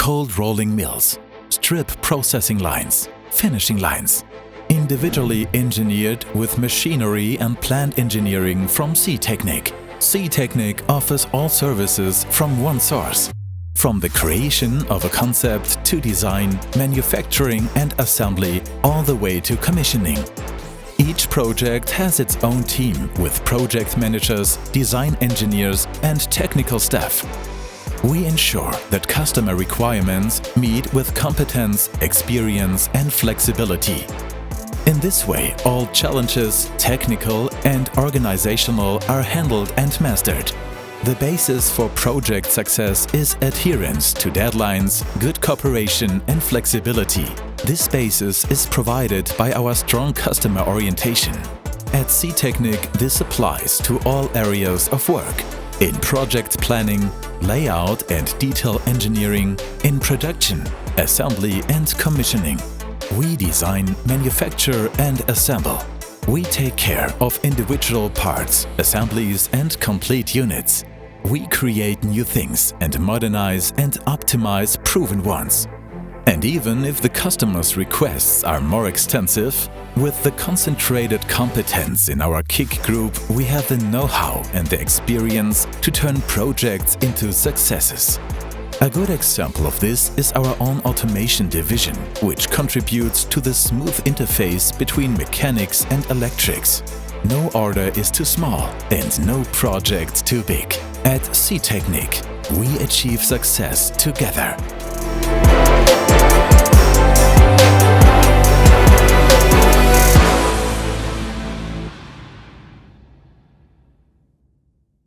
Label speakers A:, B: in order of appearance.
A: cold rolling mills, strip processing lines, finishing lines. Individually engineered with machinery and plant engineering from C-Technik. C-Technik offers all services from one source. From the creation of a concept to design, manufacturing and assembly, all the way to commissioning. Each project has its own team with project managers, design engineers and technical staff. We ensure that customer requirements meet with competence, experience and flexibility. In this way, all challenges, technical and organizational, are handled and mastered. The basis for project success is adherence to deadlines, good cooperation and flexibility. This basis is provided by our strong customer orientation. At C-Technik, this applies to all areas of work. In project planning, layout and detail engineering, in production, assembly and commissioning. We design, manufacture and assemble. We take care of individual parts, assemblies and complete units. We create new things and modernize and optimize proven ones. And even if the customer's requests are more extensive, with the concentrated competence in our KIK group, we have the know-how and the experience to turn projects into successes. A good example of this is our own automation division, which contributes to the smooth interface between mechanics and electrics. No order is too small and no project too big. At C-Technik, we achieve success together.